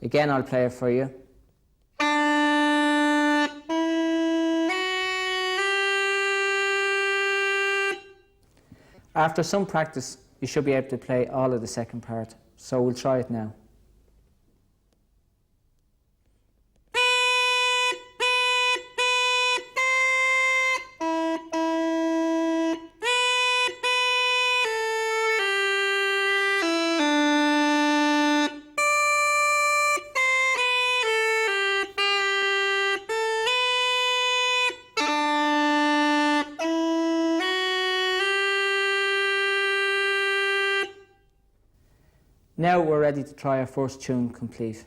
Again, I'll play it for you. After some practice, you should be able to play all of the second part. So we'll try it now. Now we're ready to try our first tune complete.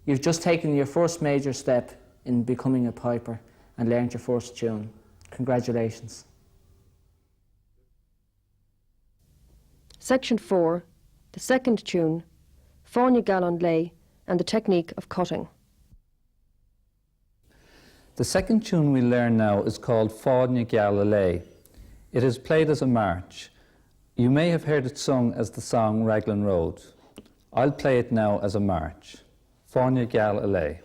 You've just taken your first major step in becoming a piper and learned your first tune. Congratulations. Section 4, the second tune, Fáinne Geal an Lae and the technique of cutting. The second tune we learn now is called Fáinne Geal an Lae. It is played as a march. You may have heard it sung as the song Raglan Road. I'll play it now as a march. Fáinne Geal an Lae.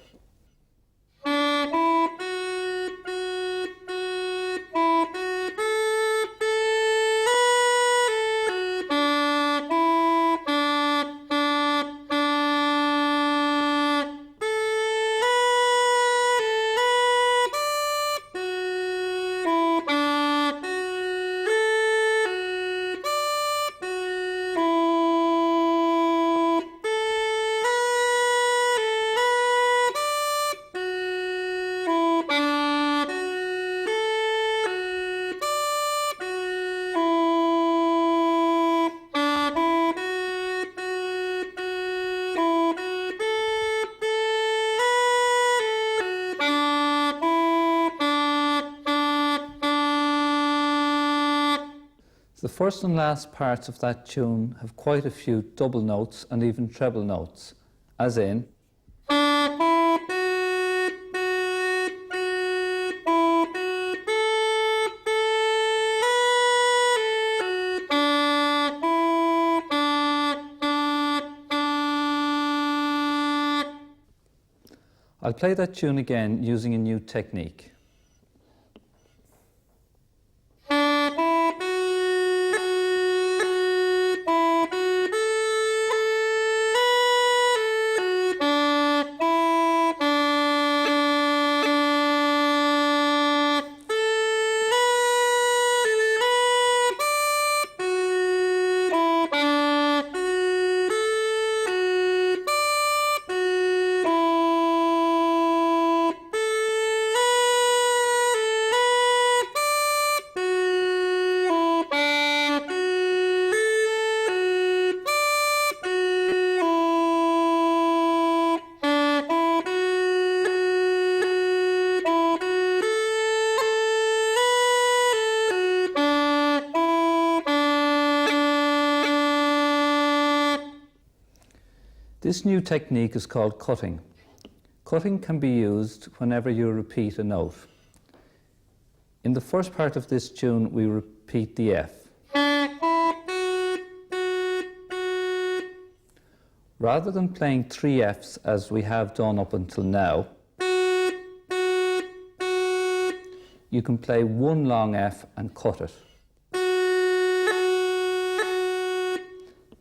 The first and last parts of that tune have quite a few double notes and even treble notes, as in I'll play that tune again using a new technique. This new technique is called cutting. Cutting can be used whenever you repeat a note. In the first part of this tune, we repeat the F. Rather than playing 3 Fs as we have done up until now, you can play one long F and cut it.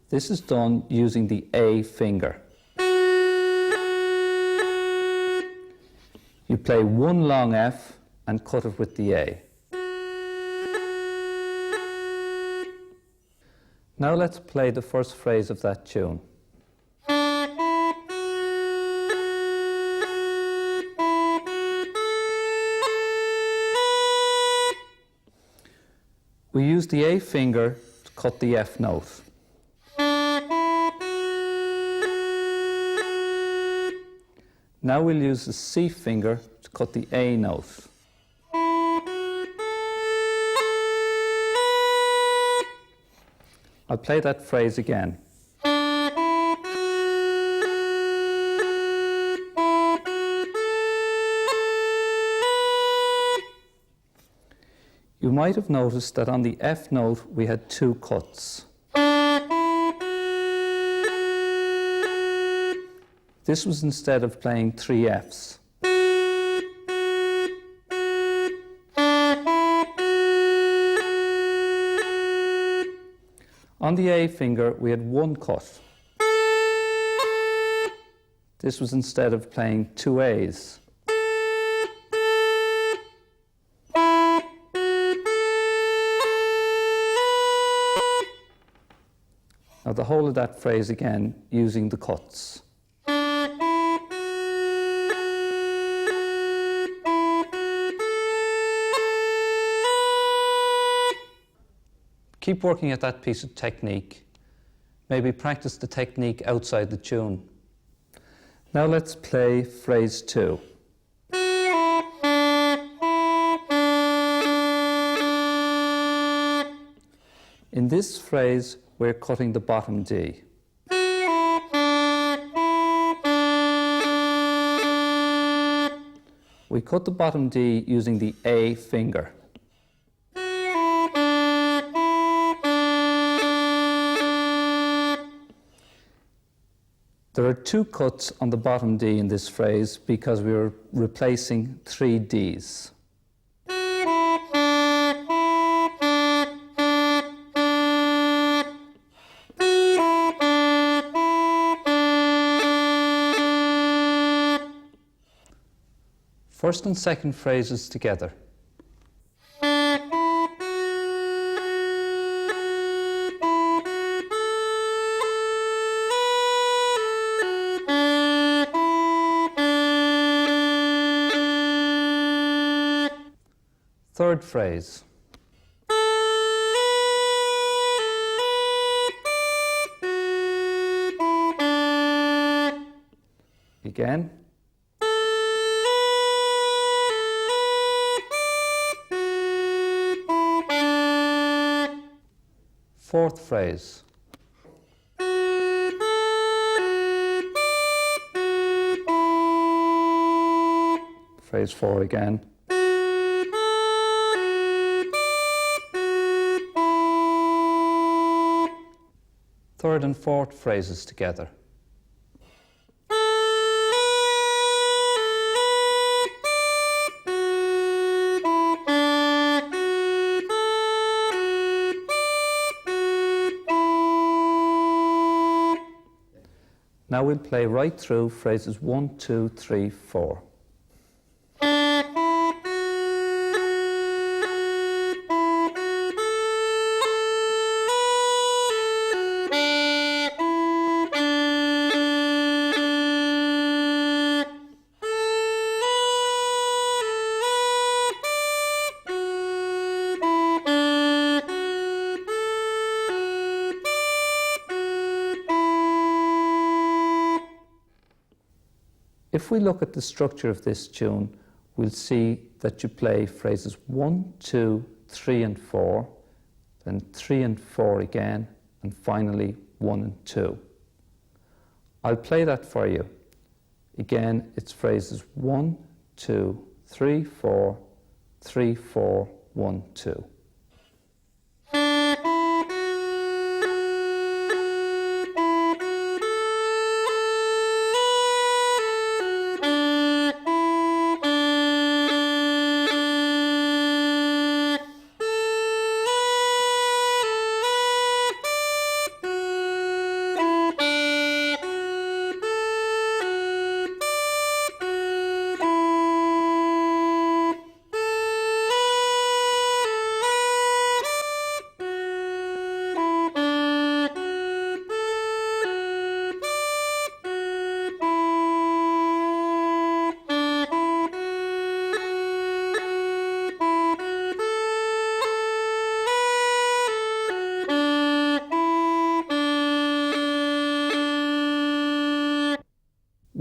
This is done using the A finger. You play one long F and cut it with the A. Now let's play the first phrase of that tune. We use the A finger to cut the F note. Now we'll use the C finger to cut the A note. I'll play that phrase again. You might have noticed that on the F note we had two cuts. This was instead of playing three Fs. On the A finger we had one cut. This was instead of playing two As. Now the whole of that phrase again using the cuts. Keep working at that piece of technique. Maybe practice the technique outside the tune. Now let's play phrase 2. In this phrase, we're cutting the bottom D. We cut the bottom D using the A finger. There are two cuts on the bottom D in this phrase because we are replacing three Ds. First and second phrases together. Third phrase. Again. Fourth phrase. Phrase 4 again. Third and fourth phrases together. Now we'll play right through phrases 1, 2, 3, 4. If we look at the structure of this tune, we'll see that you play phrases 1, 2, 3 and 4, then 3 and 4 again, and finally 1 and 2. I'll play that for you. Again, it's phrases 1, 2, 3, 4, 3, 4, 1, 2.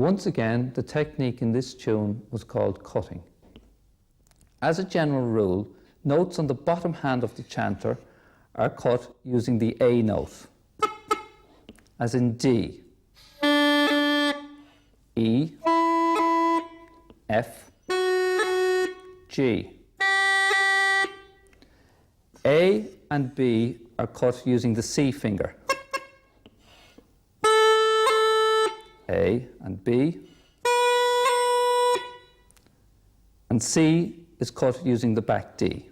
Once again, the technique in this tune was called cutting. As a general rule, notes on the bottom hand of the chanter are cut using the A note, as in D, E, F, G. A and B are cut using the C finger. A and B. And C is cut using the back D.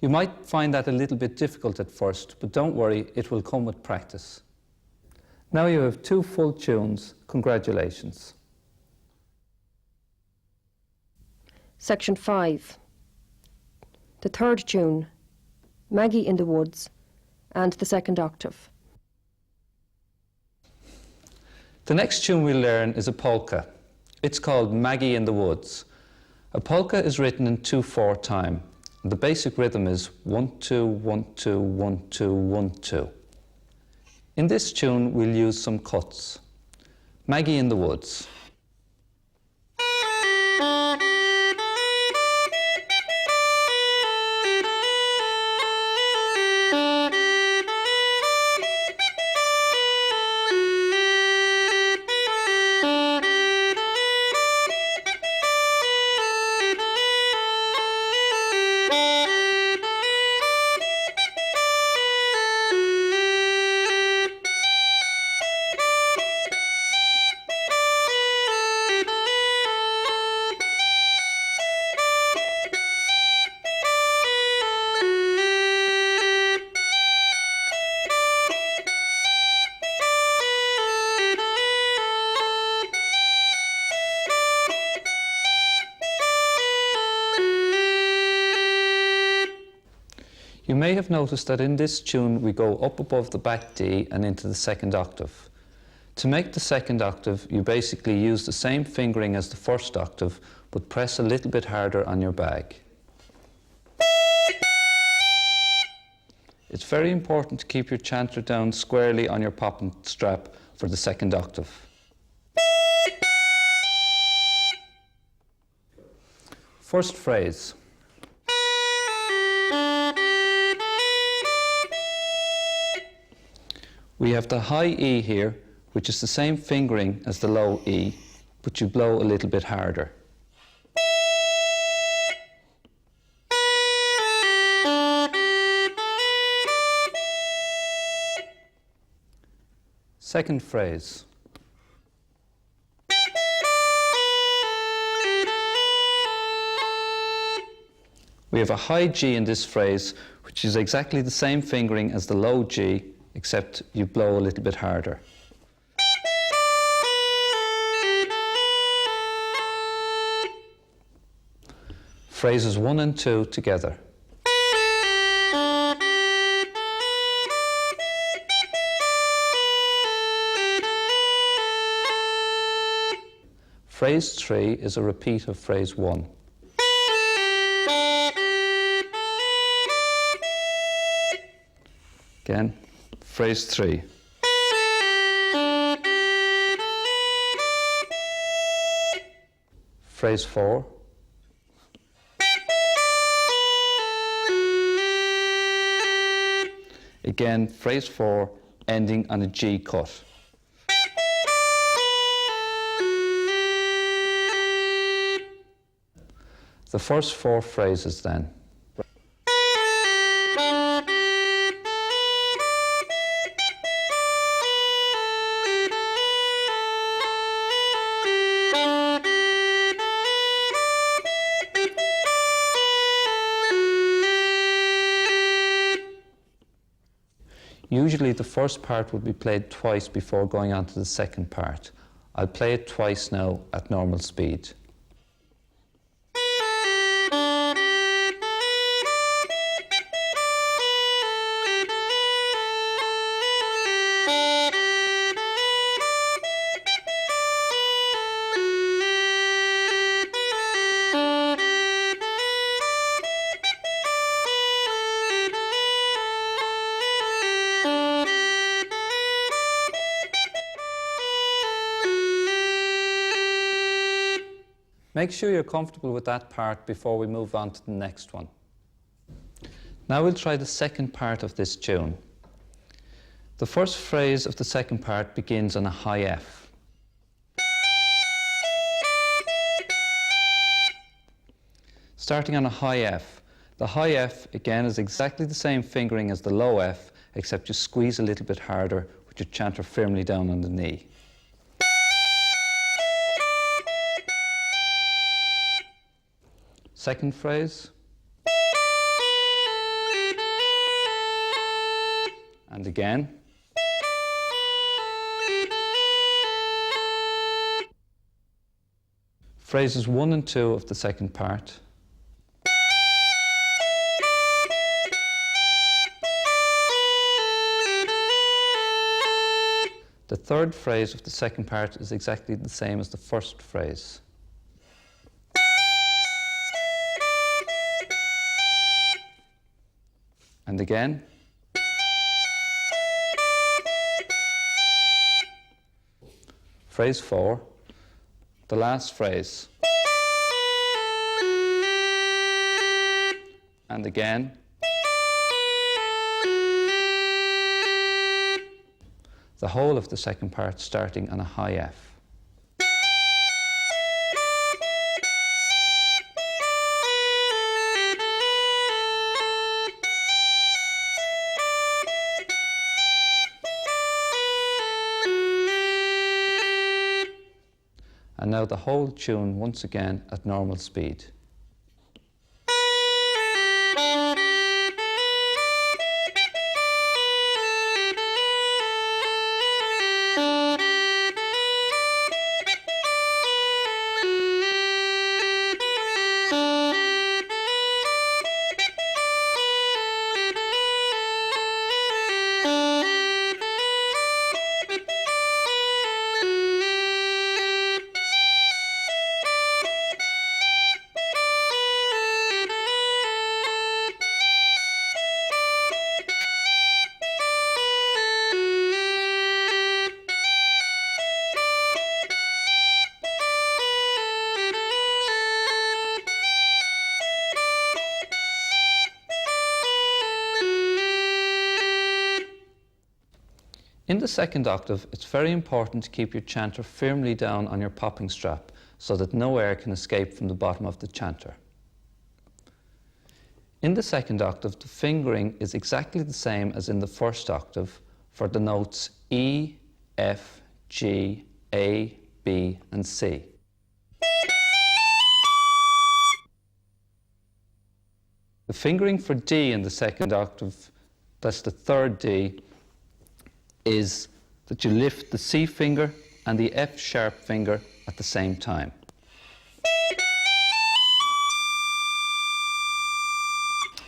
You might find that a little bit difficult at first, but don't worry, it will come with practice. Now you have 2 full tunes. Congratulations. Section 5. The third tune, Maggie in the Woods, and the second octave. The next tune we'll learn is a polka. It's called Maggie in the Woods. A polka is written in 2/4 time. The basic rhythm is 1-2, 1-2, 1-2, 1-2. In this tune, we'll use some cuts. Maggie in the Woods. You may have noticed that in this tune we go up above the back D and into the second octave. To make the second octave, you basically use the same fingering as the first octave, but press a little bit harder on your bag. It's very important to keep your chanter down squarely on your popping strap for the second octave. First phrase. We have the high E here, which is the same fingering as the low E, but you blow a little bit harder. Second phrase. We have a high G in this phrase, which is exactly the same fingering as the low G, except you blow a little bit harder. Phrases 1 and 2 together. Phrase 3 is a repeat of phrase 1. Again, phrase 3. Phrase 4. Again, phrase 4 ending on a G cut. The first 4 phrases then. Usually the first part would be played twice before going on to the second part. I'll play it twice now at normal speed. Make sure you're comfortable with that part before we move on to the next one. Now we'll try the second part of this tune. The first phrase of the second part begins on a high F. Starting on a high F. The high F, again, is exactly the same fingering as the low F, except you squeeze a little bit harder with your chanter firmly down on the knee. Second phrase. And again. Phrases 1 and 2 of the second part. The third phrase of the second part is exactly the same as the first phrase. And again. Phrase 4, the last phrase. And again. The whole of the second part starting on a high F. And now the whole tune once again at normal speed. In the second octave, it's very important to keep your chanter firmly down on your popping strap so that no air can escape from the bottom of the chanter. In the second octave, the fingering is exactly the same as in the first octave for the notes E, F, G, A, B, and C. The fingering for D in the second octave, that's the third D, is that you lift the C finger and the F sharp finger at the same time.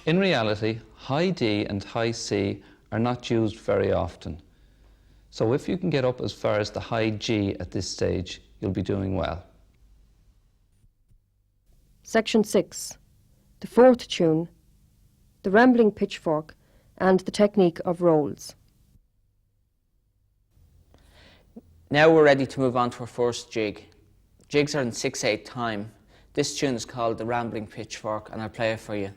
In reality, high D and high C are not used very often. So if you can get up as far as the high G at this stage, you'll be doing well. Section 6. The fourth tune, the rambling pitchfork, and the technique of rolls. Now we're ready to move on to our first jig. Jigs are in 6/8 time. This tune is called The Rambling Pitchfork, and I'll play it for you.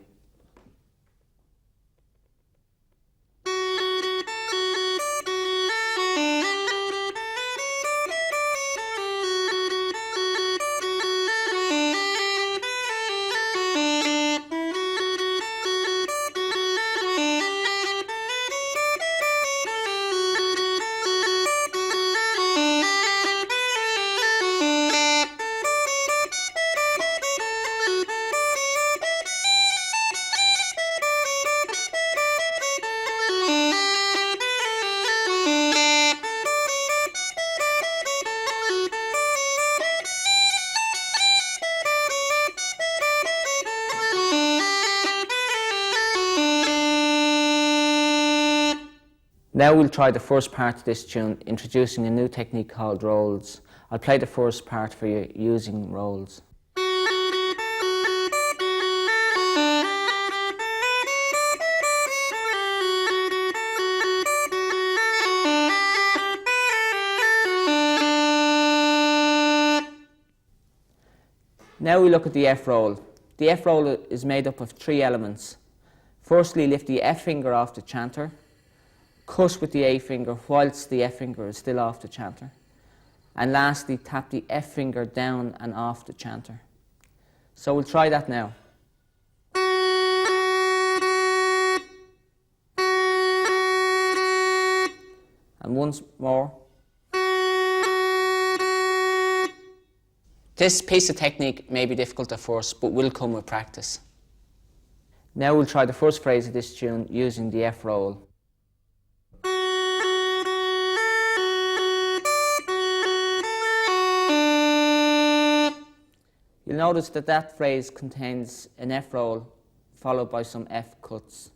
Now we'll try the first part of this tune, introducing a new technique called rolls. I'll play the first part for you using rolls. Now we look at the F roll. The F roll is made up of 3 elements. Firstly, lift the F finger off the chanter, cut with the A finger whilst the F finger is still off the chanter, and lastly, tap the F finger down and off the chanter. So we'll try that now. And once more. This piece of technique may be difficult at first, but will come with practice. Now we'll try the first phrase of this tune using the F roll. You'll notice that that phrase contains an F roll followed by some F cuts.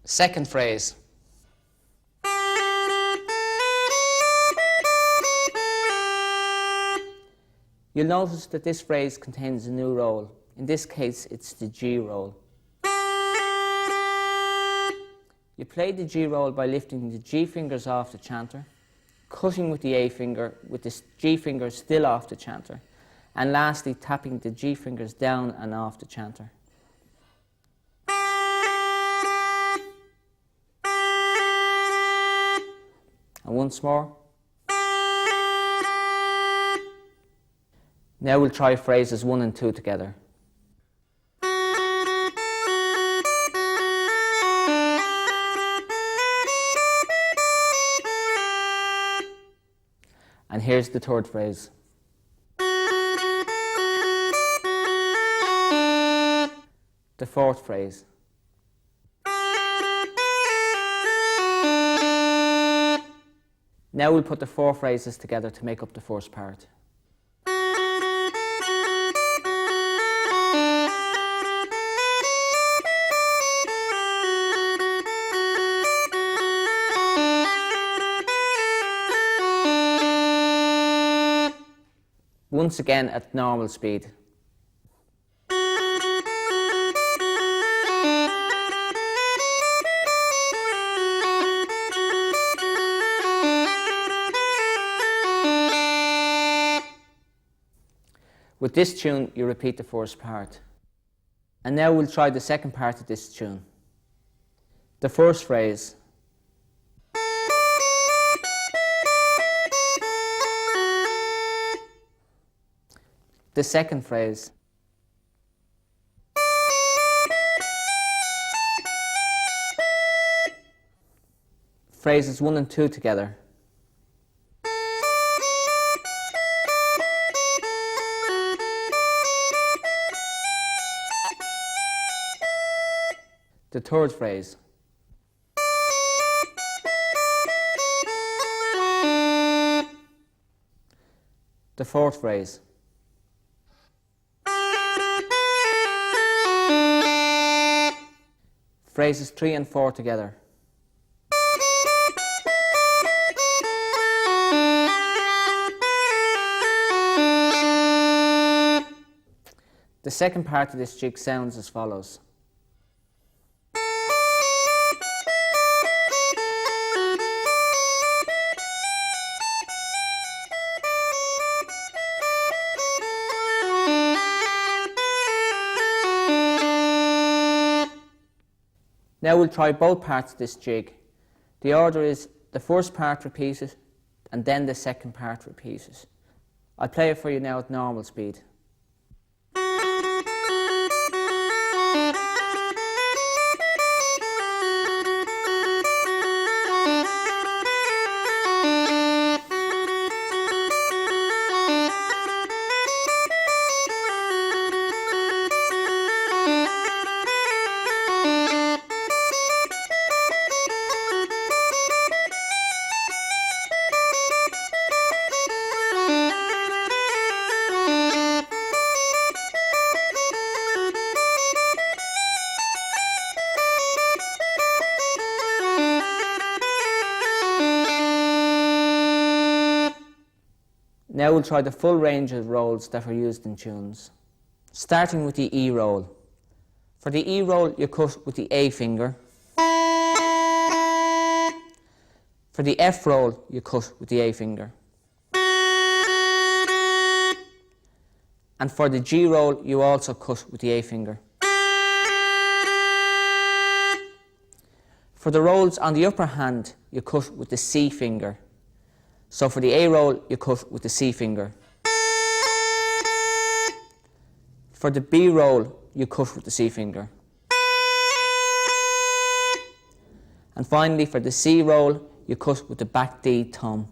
Second phrase. You'll notice that this phrase contains a new roll. In this case, it's the G roll. You play the G roll by lifting the G fingers off the chanter, cutting with the A finger with the G finger still off the chanter, and lastly tapping the G fingers down and off the chanter. And once more. Now we'll try phrases 1 and 2 together. And here's the third phrase. The fourth phrase. Now we'll put the 4 phrases together to make up the first part. Once again at normal speed. With this tune, you repeat the first part. And now we'll try the second part of this tune. The first phrase. The second phrase. Phrases 1 and 2 together. The third phrase. The fourth phrase. Phrases 3 and 4 together. The second part of this jig sounds as follows. Now we'll try both parts of this jig. The order is the first part repeated and then the second part repeated. I'll play it for you now at normal speed. Now we'll try the full range of rolls that are used in tunes, starting with the E roll. For the E roll, you cut with the A finger, For the F roll, you cut with the A finger. And for the G roll, you also cut with the A finger. For the rolls on the upper hand, you cut with the C finger. So for the A roll, you cut with the C finger. For the B roll, you cut with the C finger. And finally, for the C roll, you cut with the back D thumb.